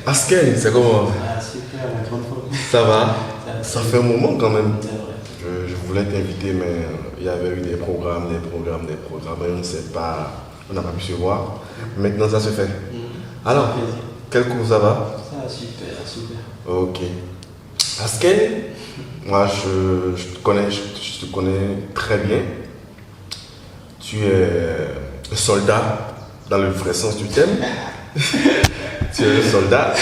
Asken, c'est comment? Ah, super, la grande fois. Ça va? Ça Ça fait un moment quand même. C'est vrai. Je voulais t'inviter, mais il y avait eu des programmes, et on ne sait pas, on n'a pas pu se voir. Maintenant, ça se fait. Alors, Ça fait plaisir. quel cours ça va? Ça, super, super. Ok. Asken, moi je te connais très bien. Tu es un soldat dans le vrai sens du terme. Tu es un soldat,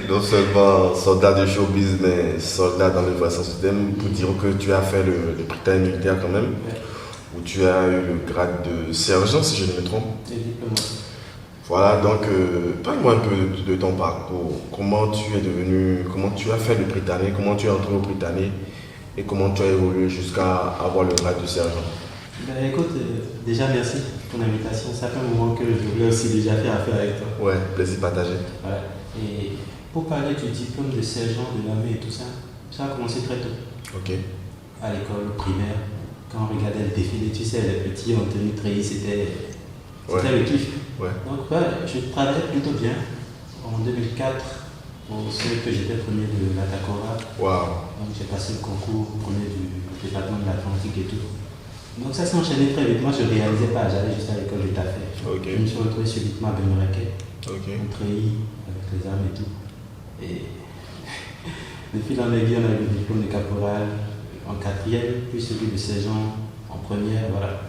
non seulement soldat de showbiz, mais soldat dans le vrai sens du terme, pour dire que tu as fait le Britannique militaire quand même, Ouais. où tu as eu le grade de sergent, si je ne me trompe. Et diplôme. Voilà, donc parle-moi un peu de ton parcours. Comment tu es devenu, comment tu as fait le Britannique, comment tu es entré au Britannique et comment tu as évolué jusqu'à avoir le grade de sergent. Ben, écoute, déjà merci pour l'invitation. Ça fait un moment que je voulais aussi déjà faire affaire avec toi. Ouais, plaisir partagé. Voilà. Et pour parler du diplôme de sergent de l'armée et tout ça, ça a commencé très tôt. Ok. À l'école primaire, quand on regardait le défilé, tu sais, les petits en tenue treillis, c'était Ouais. le kiff. Ouais. Donc, ouais, je travaillais plutôt bien. En 2004, on sait que j'étais premier de l'Atacora. Waouh. Donc, j'ai passé le concours premier du département de l'Atlantique et tout. Donc, ça s'est enchaîné très vite. Moi, je ne réalisais pas. J'allais juste à l'école, je taffais. Ok. Je me suis retrouvé subitement à Benmaraquet, Ok. en treillis, avec les armes et tout. Et de fil en aiguille, on a eu le diplôme de caporal en quatrième, puis celui de sergent en première, voilà.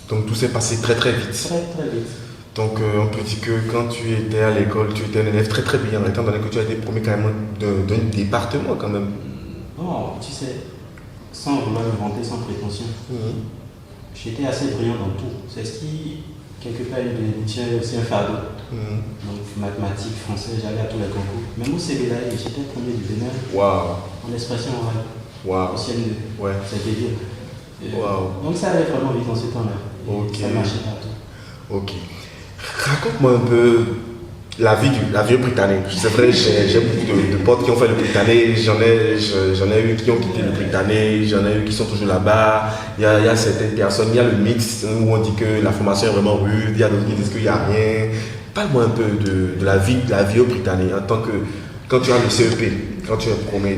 Donc tout s'est passé très très vite. Très, très vite. Donc on peut dire que quand tu étais à l'école, tu étais un élève très très brillant, étant donné que tu as été promu carrément d'un département quand même. Bon, tu sais, sans vouloir me vanter, sans prétention, j'étais assez brillant dans tout. C'est ce qui, quelque part, me tient aussi un fardeau. Donc, mathématiques, français, j'allais à tous les concours. Même au CBLAE, j'étais premier du Bénin Waouh, en expression orale, waouh, au CM2. ouais, C'était bien. waouh, Donc, ça allait vraiment vite en ce temps-là. Et Ok. ça marchait partout. ok. Raconte-moi un peu la vie au Britannique. C'est vrai, j'ai beaucoup de potes qui ont fait le Britannique, j'en ai eu qui ont quitté le Britannique, j'en ai eu qui sont toujours là-bas. Il y a certaines personnes, il y a le mix où on dit que la formation est vraiment rude, il y a d'autres qui disent qu'il n'y a rien. Parle-moi un peu de la vie au Britannique en tant que, quand tu as le CEP, quand tu es promu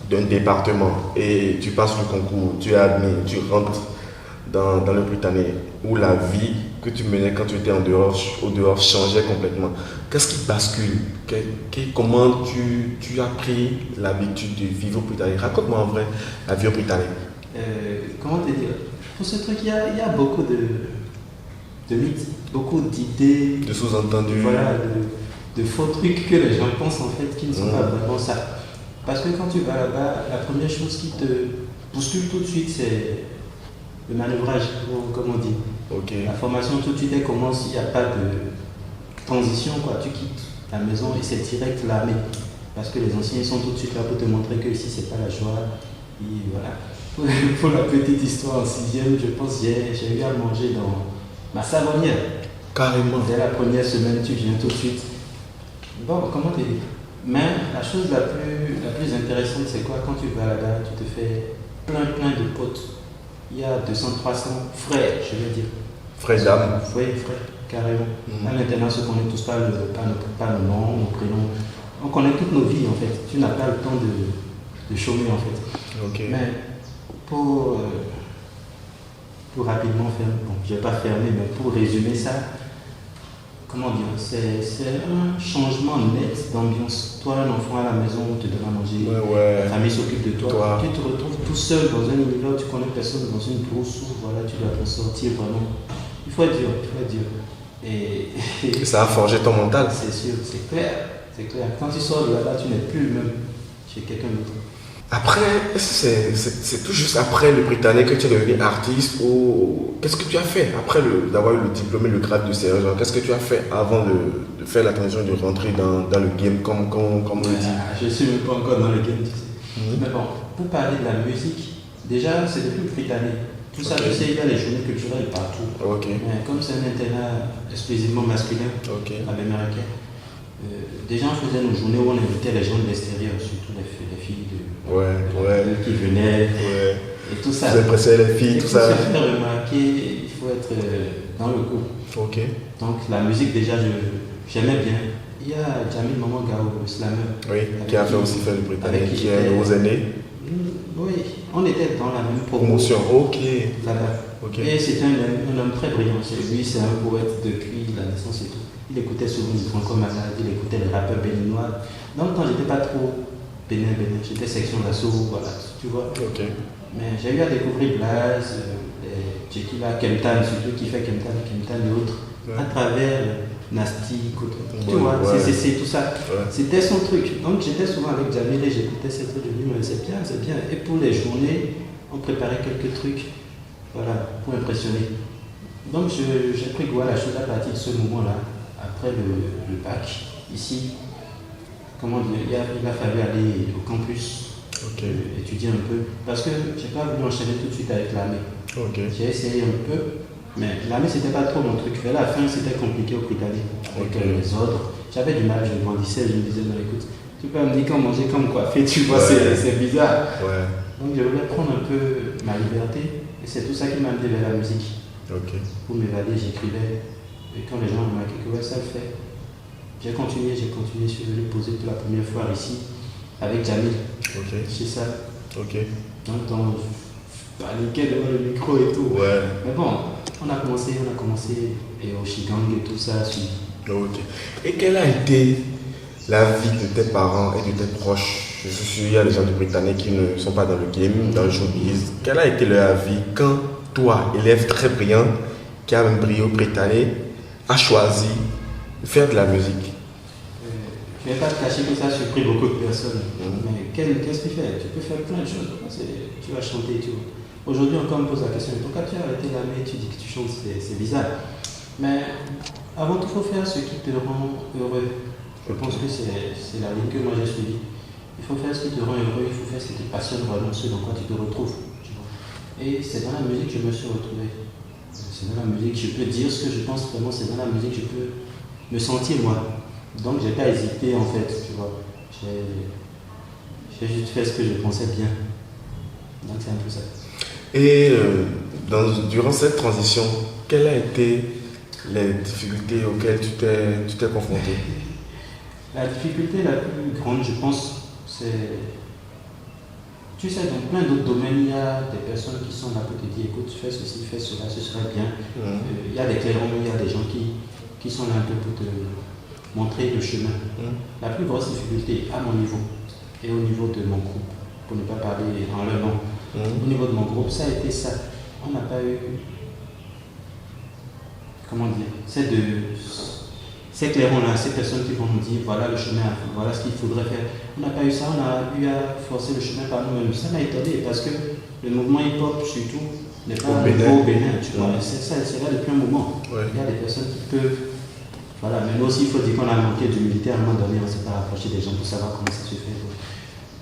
d'un département et tu passes le concours, tu es admis, tu rentres dans le Britannique, où la vie que tu menais quand tu étais au dehors changeait complètement. Qu'est-ce qui bascule? Comment tu as pris l'habitude de vivre au Britannique? Raconte-moi en vrai la vie au Britannique. Comment te dire? Pour ce truc, il y a beaucoup de mythes, beaucoup d'idées, De sous-entendus. voilà, de faux trucs que les gens pensent en fait qui ne sont pas vraiment ça. Parce que quand tu vas là-bas, la première chose qui te bouscule tout de suite, c'est le manœuvrage, comme on dit. Ok. La formation tout de suite elle commence, il n'y a pas de transition, quoi. Tu quittes ta maison et c'est direct l'armée. Parce que les anciens ils sont tout de suite là pour te montrer que ici c'est pas la joie. Et voilà. Pour la petite histoire en sixième, je pense que j'ai eu à manger dans ma savonnière. Carrément. Dès la première semaine, tu viens tout de suite. Bon, comment te dire? Mais la chose la plus intéressante, c'est quoi? Quand tu vas là-bas, tu te fais plein de potes. Il y a 200, 300 frères, je veux dire. Frère d'âme. Oui, frères, carrément. À l'internat, on se connaît tous pas nos noms, nos prénoms. On connaît toutes nos vies, en fait. Tu n'as pas le temps de chômer, en fait. Ok. Mais pour rapidement faire, bon, je ne vais pas fermer, mais pour résumer ça, comment dire, c'est un changement net d'ambiance. Toi, un enfant à la maison, on te donne à manger, Ouais. la famille s'occupe de toi. Toi. Tu te retrouves tout seul dans un univers où tu connais personne, dans une brousse où voilà, tu dois t'en sortir vraiment. Il faut être dur, il faut être dur. Et Ça a forgé ton mental. c'est sûr, c'est clair, c'est clair. Quand tu sors de là-bas, tu n'es plus le même chez quelqu'un d'autre. Après, c'est tout juste après le Britannique que tu es devenu artiste ou qu'est-ce que tu as fait après d'avoir eu le diplôme et le grade de sergent? Qu'est-ce que tu as fait avant de faire la transition, de rentrer dans le game comme on le dit? Je ne suis même pas encore dans le game, tu sais. Mais bon, pour parler de la musique, déjà, c'est depuis le Britannique. Tout ça, tu sais, il y a les journées culturelles partout. Ok, Mais comme c'est un internat exclusivement masculin, ok. à Benmaraquet, Déjà, on faisait nos journées où on invitait les gens de l'extérieur, surtout les filles qui venaient et tout ça. Vous impressionnez les filles, tout ça. Pour se faire remarquer, il faut être dans le coup. Ok. Donc la musique, déjà, j'aimais bien. Il y a Jamil Maman Gao, le slammer. Oui, qui a fait aussi faire le Britannique, qui est aux aînés. Oui, on était dans la même Promotion, ok. Là-bas. Okay. Et c'était un homme très brillant. Lui, c'est un poète depuis la naissance et tout. Il écoutait souvent du Franco Malade, il écoutait les rappeurs béninois. Donc, quand j'étais pas trop bénin, j'étais section d'assaut, voilà, tu vois. Okay. Mais j'ai eu à découvrir Blaze, Jekila, Kemtan, surtout qui fait Kemtan et autres, à travers Nasty, tu vois, c'est tout ça. Ouais. C'était son truc. Donc, j'étais souvent avec Jamil et j'écoutais ces trucs de lui, mais c'est bien. Et pour les journées, on préparait quelques trucs. Voilà, pour impressionner. Donc j'ai pris goût à la chose à partir de ce moment-là, après le bac, ici. Comment dire, il a fallu aller au campus, étudier un peu, parce que je n'ai pas voulu enchaîner tout de suite avec l'armée. J'ai essayé un peu, mais l'armée c'était pas trop mon truc. À la fin c'était compliqué au Britannique, avec les ordres. J'avais du mal, je grandissais, je me disais, non écoute, tu peux me dire qu'on mangeait comme coiffé, tu vois, c'est bizarre. Ouais. Donc je voulais prendre un peu ma liberté. Et c'est tout ça qui m'a amené vers la musique. Pour m'évader, j'écrivais. Et quand les gens m'ont remarqué que ça le fait, j'ai continué. Je suis venu poser pour la première fois ici avec Jamil. C'est ça. Donc, paniquait devant le micro et tout. Ouais. Mais bon, on a commencé, et au Shigang et tout ça a suivi. Et quelle a été la vie de tes parents et de tes proches? Je suis sûr qu'il y a des gens du Britannique qui ne sont pas dans le game, dans le showbiz. Quelle a été leur avis quand toi, élève très brillant, qui a même brillé au Britannique, a choisi de faire de la musique? Je ne vais pas te cacher que ça a surpris beaucoup de personnes. Mais qu'est-ce que tu fais? Tu peux faire plein de choses. Tu vas chanter, tu vois. Aujourd'hui encore, on me pose la question, pourquoi tu as arrêté l'armée, tu dis que tu chantes, c'est bizarre. Mais avant tout, il faut faire ce qui te rend heureux. Je pense que c'est la ligne que moi j'ai suivie. Il faut faire ce qui te rend heureux, il faut faire ce qui te passionne vraiment, ce dans quoi tu te retrouves. Tu vois. Et c'est dans la musique que je me suis retrouvé. C'est dans la musique que je peux dire ce que je pense vraiment, c'est dans la musique que je peux me sentir moi. Donc j'ai pas hésité en fait, tu vois. J'ai juste fait ce que je pensais bien. Donc c'est un peu ça. Et durant cette transition, quelles ont été les difficultés auxquelles tu t'es confronté? La difficulté la plus grande, je pense, c'est... Tu sais, dans plein d'autres domaines, il y a des personnes qui sont là pour te dire, écoute, fais ceci, fais cela, ce serait bien. Il y a des clairons, il y a des gens qui sont là un peu pour te montrer le chemin. La plus grosse difficulté, à mon niveau, et au niveau de mon groupe, pour ne pas parler en leur nom, au niveau de mon groupe, ça a été ça. On n'a pas eu... Comment dire? Ces clairons-là, ces personnes qui vont nous dire voilà le chemin, voilà ce qu'il faudrait faire. On n'a pas eu ça, on a eu à forcer le chemin par nous-mêmes. Ça m'a étonné parce que le mouvement hip-hop, surtout, n'est pas au Bénin. Tu vois. C'est là depuis un moment. Il y a des personnes qui peuvent. Voilà, mais nous aussi, il faut dire qu'on a manqué d'humilité à un moment donné, on ne s'est pas rapproché des gens pour savoir comment ça se fait.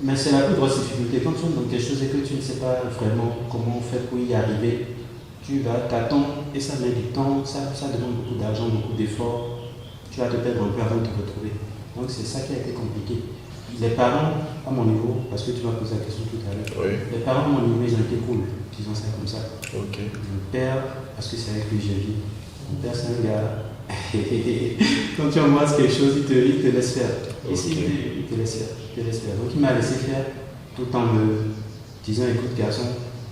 Mais c'est la plus grosse difficulté. Quand tu es dans quelque chose et que tu ne sais pas vraiment comment on fait pour y arriver, tu t'attends et ça met du temps, ça demande beaucoup d'argent, beaucoup d'efforts. Tu vas te perdre un peu avant de te retrouver. Donc c'est ça qui a été compliqué. Les parents, à mon niveau, parce que tu m'as posé la question tout à l'heure, les parents à mon niveau, ils ont été cool, disons ça comme ça. Le père, parce que c'est avec lui que j'ai vu, mon père c'est un gars, quand tu embrasses quelque chose, il te laisse faire. Ici, il te laisse faire. Donc il m'a laissé faire, tout en me disant, écoute garçon,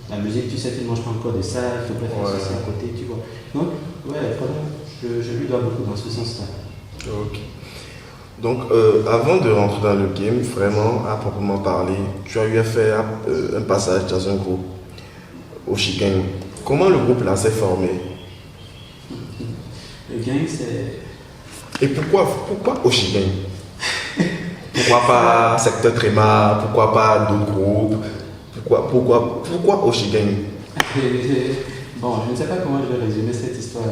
la musique, tu sais, tu ne manges pas encore de ça, il faudrait faire ceci à côté, tu vois. Donc, vraiment, je lui dois beaucoup dans ce sens-là. Donc, avant de rentrer dans le game, vraiment, à proprement parler, tu as eu à faire un passage dans un groupe, au Shigang. Comment le groupe là s'est formé? Le gang, c'est... Et pourquoi au Shigang? Pourquoi pas Secteur Tréma? Pourquoi pas d'autres groupes? Pourquoi au Shigang? Bon, je ne sais pas comment je vais résumer cette histoire.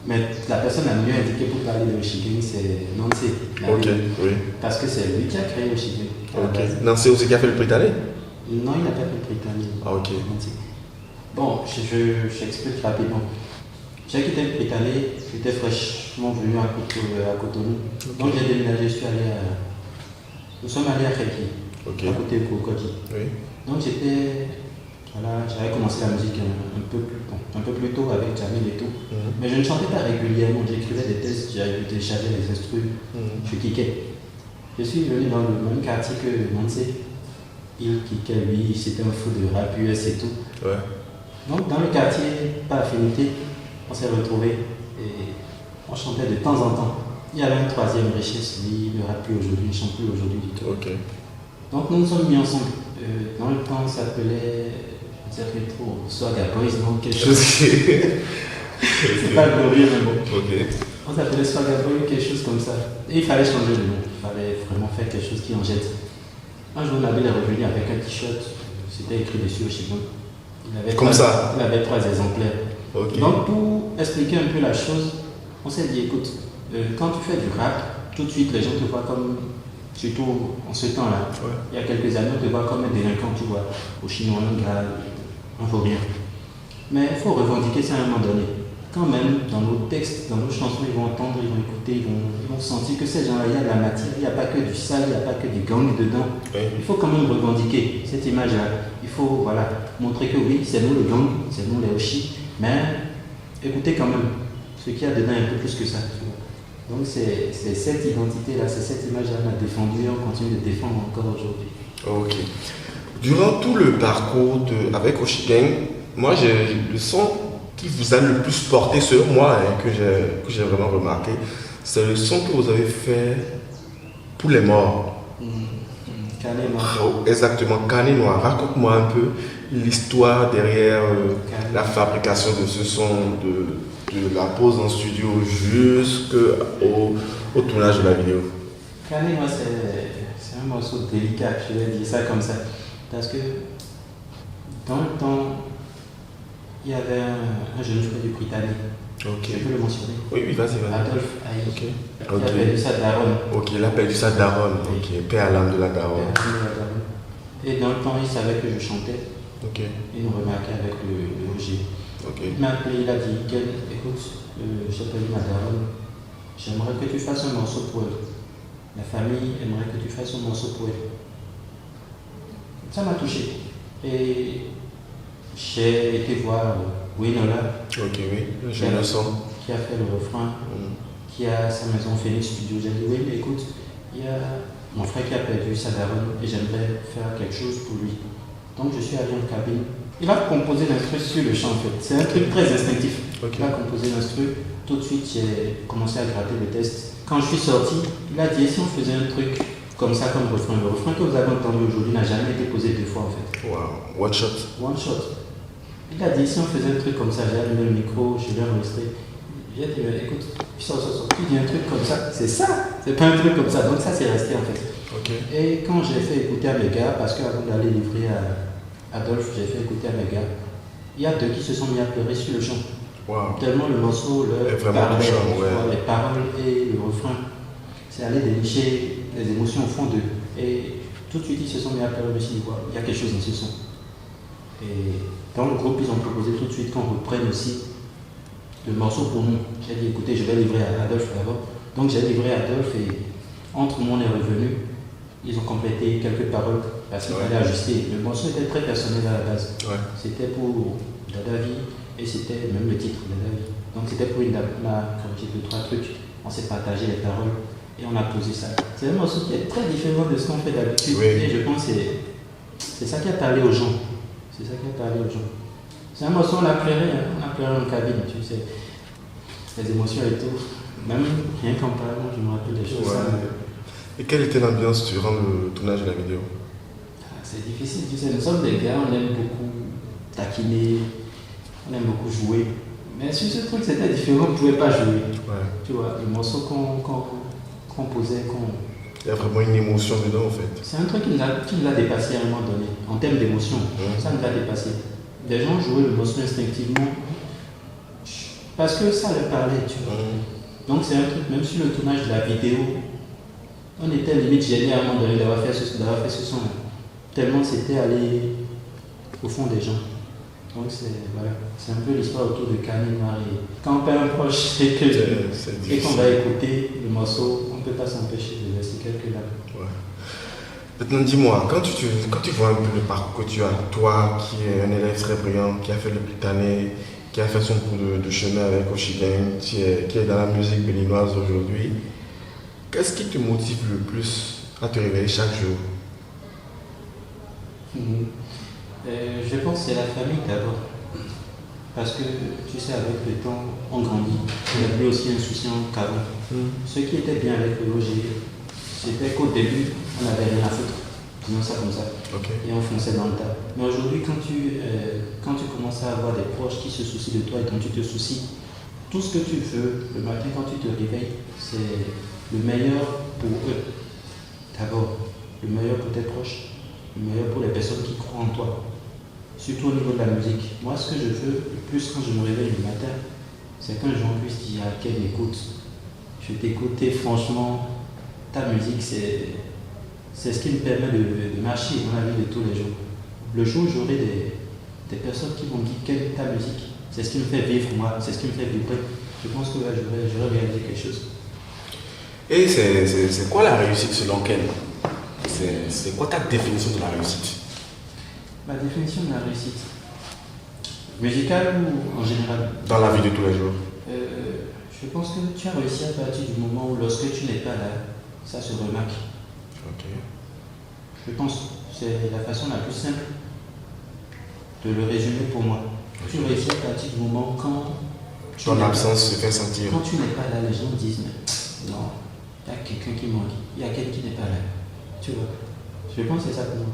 Mais la personne la mieux indiquée pour parler de Oshigang, c'est Nancy. Parce que c'est lui qui a créé Oshigang. Nancy aussi qui a fait le Britannique? Non, il n'a pas fait le Britannique. Nancy. Bon, j'explique rapidement. J'ai quitté Britannique, j'étais fraîchement venu à Cotonou. Donc j'ai déménagé, nous sommes allés à Kheki, à côté de Kokoti. Oui. Donc j'avais commencé la musique un peu plus tôt avec Jamil et tout. Mais je ne chantais pas régulièrement, j'écrivais des textes, j'avais téléchargé les instruments, je kickais. Je suis venu dans le même quartier que Mansé. Il kickait, lui, c'était un fou de rap US et tout. Ouais. Donc dans le quartier, par affinité, on s'est retrouvés et on chantait de temps en temps. Il y avait un troisième richesse, lui, il ne rappe plus aujourd'hui, il ne chante plus aujourd'hui du tout. Donc nous nous sommes mis ensemble. Dans le temps, ça s'appelait, je ne sais trop, Swagger Boys, non, quelque chose. C'est pas glorieux, mais bon. On s'appelait Swagger Boys, quelque chose comme ça. Et il fallait changer de nom, il fallait vraiment faire quelque chose qui en jette. Un jour, Nabil est revenu avec un t-shirt, c'était écrit dessus au Chibon. Il avait 3 exemplaires. Donc pour expliquer un peu la chose, on s'est dit, écoute, quand tu fais du rap, tout de suite les gens te voient comme, surtout en ce temps-là, il y a quelques années, on te voit comme un délinquant, tu vois, au chinois, un gars, un vaurien. Mais il faut revendiquer ça à un moment donné. Quand même, dans nos textes, dans nos chansons, ils vont entendre, ils vont écouter, ils vont sentir que ces gens-là, il y a de la matière, il n'y a pas que du sale, il n'y a pas que des gangs dedans. Il faut quand même revendiquer cette image-là. Il faut montrer que oui, c'est nous les gangs, c'est nous les Oshi, mais écoutez quand même ce qu'il y a dedans un peu plus que ça. Donc c'est cette identité-là, c'est cette image-là qu'on a défendue et on continue de défendre encore aujourd'hui. Durant tout le parcours avec Oshi Gang, moi j'ai le son qui vous a le plus porté sur moi, que j'ai vraiment remarqué, c'est le son que vous avez fait pour les morts. Carnet Noir. Exactement, Carnet Noir. Raconte-moi un peu l'histoire derrière la fabrication de ce son, de la pose en studio jusqu'au tournage de la vidéo. Carnet Noir, c'est un morceau délicat, je vais dire ça comme ça. Parce que dans le temps, il y avait un jeune joueur du Britannique. Je peux le mentionner. Oui, vas-y. Adolphe Haïk. Il a perdu sa daronne. Il a perdu sa daronne. Paix à l'âme de la daronne. Et dans le temps, il savait que je chantais. Il nous remarquait avec le OG. Il m'a appelé, il a dit, écoute, j'ai perdu ma daronne. J'aimerais que tu fasses un morceau pour elle. La famille aimerait que tu fasses un morceau pour elle. Ça m'a touché. Et j'ai été voir Winola, je le sens, qui a fait le refrain, qui a sa maison Phoenix Studio. J'ai dit, oui, mais écoute, il y a mon frère qui a perdu sa daronne et j'aimerais faire quelque chose pour lui. Donc je suis allé en cabine. Il a composé l'instru sur le champ en fait. C'est un truc très instinctif. Il a composé l'instru. Tout de suite, j'ai commencé à gratter le test. Quand je suis sorti, il a dit, si on faisait un truc comme ça, comme refrain. Le refrain que vous avez entendu aujourd'hui n'a jamais été posé 2 fois en fait. One shot. Il a dit, si on faisait un truc comme ça, j'ai allumé le micro, je l'ai enregistré. J'ai dit, écoute, tu dis un truc comme ça, c'est ça, c'est pas un truc comme ça. Donc ça, c'est resté en fait. Et quand j'ai fait écouter à mes gars, parce qu'avant d'aller livrer à Adolphe, j'ai fait écouter à mes gars, il y a 2 qui se sont mis à pleurer sur le chant. Tellement le morceau, les paroles et le refrain, c'est aller dénicher les émotions au fond d'eux. Et tout de suite, ils se sont mis à pleurer, je me suis dit, il y a quelque chose dans ce son. Et dans le groupe, ils ont proposé tout de suite qu'on reprenne aussi le morceau pour nous. J'ai dit, écoutez, je vais livrer à Adolphe d'abord. Donc j'ai livré à Adolphe et entre nous, on est revenu. Ils ont complété quelques paroles parce qu'il fallait ajuster. Le morceau était très personnel à la base. C'était pour Dadavi et c'était même le titre Dadavi. Donc c'était pour une dame. On a corrigé 2-3 trucs. On s'est partagé les paroles et on a posé ça. C'est un morceau qui est très différent de ce qu'on fait d'habitude. Et je pense que c'est ça qui a parlé aux gens. C'est un morceau, on a pleuré en cabine, tu sais. Les émotions et tout. Même rien qu'en parlant, je me rappelle des choses. Et quelle était l'ambiance durant le tournage de la vidéo? C'est difficile, tu sais. Nous sommes des gars, on aime beaucoup taquiner, on aime beaucoup jouer. Mais sur ce truc, c'était différent, on ne pouvait pas jouer. Tu vois, le morceau qu'on posait, il y a vraiment une émotion dedans en fait. C'est un truc qui nous a dépassé à un moment donné, en termes d'émotion. Ça nous a dépassé. Les gens jouaient le morceau instinctivement parce que ça leur parlait, tu vois. Donc c'est un truc, même sur le tournage de la vidéo, on était limite gênés à un moment donné d'avoir fait ce son. Tellement c'était aller au fond des gens. Donc c'est un peu l'histoire autour de Kanye Noir. Et quand on perd un proche et qu'on va écouter le morceau, on ne peut pas s'empêcher de laisser quelques larmes. Ouais. Maintenant, dis-moi, quand tu vois un peu le parcours que tu as, toi qui es un élève très brillant, qui a fait le Britannique, qui a fait son cours de chemin avec Oshigen, qui est dans la musique béninoise aujourd'hui, qu'est-ce qui te motive le plus à te réveiller chaque jour? Je pense que c'est la famille d'abord. Parce que, tu sais, avec le temps, on grandit. On est plus aussi insouciant qu'avant. Ce qui était bien avec le loger, c'était qu'au début, on n'avait rien à foutre. Disons ça comme ça. Okay. Et on fonçait dans le tas. Mais aujourd'hui, quand tu commences à avoir des proches qui se soucient de toi et dont tu te soucies, tout ce que tu veux, le matin quand tu te réveilles, c'est le meilleur pour eux. D'abord, le meilleur pour tes proches, le meilleur pour les personnes qui croient en toi. Surtout au niveau de la musique. Moi, ce que je veux le plus quand je me réveille le matin, c'est qu'un jour on puisse dire à quelle écoute. Je t'écoute et franchement, ta musique, c'est ce qui me permet de marcher dans la vie de tous les jours. Le jour où j'aurai des personnes qui vont dire quelle est ta musique, c'est ce qui me fait vivre moi, c'est ce qui me fait vibrer. Je pense que j'aurais réalisé quelque chose. Et c'est quoi la réussite selon Ken? C'est quoi ta définition de la réussite? Ma définition de la réussite musicale ou en général? Dans la vie de tous les jours. Je pense que tu as réussi à partir du moment où lorsque tu n'es pas là, ça se remarque. Ok. Je pense que c'est la façon la plus simple de le résumer pour moi. Tu réussis à partir du moment quand ton absence se fait sentir. Quand tu n'es pas là, les gens disent mais non, il y a quelqu'un qui manque, il y a quelqu'un qui n'est pas là. Tu vois? Je pense que c'est ça pour moi.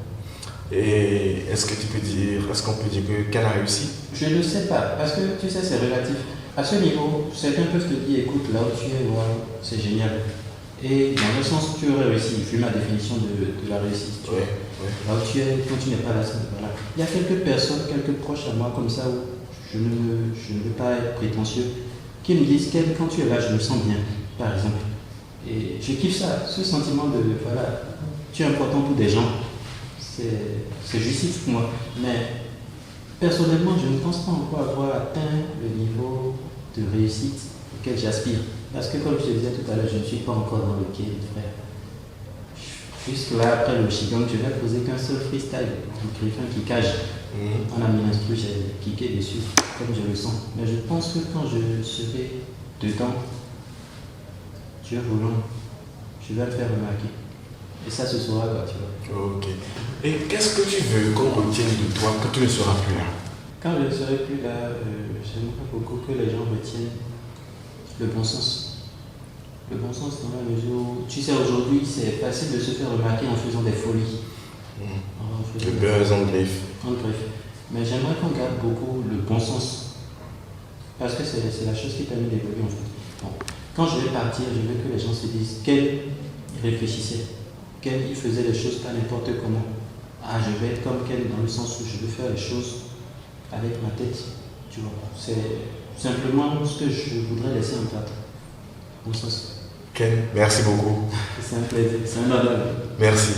Et est-ce qu'on peut dire que qu'elle a réussi? Je ne sais pas, parce que tu sais, c'est relatif. À ce niveau, certains peuvent te dire, écoute, là où tu es, wow, c'est génial. Et dans le sens où tu aurais réussi, vu ma définition de la réussite, tu vois. Là où tu es, quand tu n'es pas là, voilà. Il y a quelques personnes, quelques proches à moi comme ça, où je ne veux pas être prétentieux, qui me disent, quand tu es là, je me sens bien, par exemple. Et je kiffe ça, ce sentiment de, voilà, tu es important pour des gens. C'est jouissif pour moi. Mais personnellement, je ne pense pas encore avoir atteint le niveau de réussite auquel j'aspire. Parce que comme je te disais tout à l'heure, je ne suis pas encore dans le game, frère. Jusque là, après le Qigong, je n'ai posé qu'un seul freestyle, un griffin qui cage. On a mis l'instru, j'ai kické dessus, comme je le sens. Mais je pense que quand je serai dedans, Dieu voulant, je vais le faire remarquer. Et ça, ce sera quoi, tu vois. Ok. Et qu'est-ce que tu veux qu'on retienne de toi quand tu ne seras plus là? Quand je ne serai plus là, j'aimerais beaucoup que les gens retiennent le bon sens. Le bon sens dans la mesure où, tu sais, aujourd'hui, c'est facile de se faire remarquer en faisant des folies. Le buzz en griffe. Mais j'aimerais qu'on garde beaucoup le bon sens. Parce que c'est la chose qui permet d'évoluer en fait. Bon. Quand je vais partir, je veux que les gens se disent qu'elle réfléchissait. Qu'elle faisait les choses pas n'importe comment. Ah, je vais être comme qu'elle dans le sens où je veux faire les choses avec ma tête. Tu vois. C'est simplement ce que je voudrais laisser en place. Bon sens. Ken, merci beaucoup. C'est un plaisir, c'est un honneur. Merci.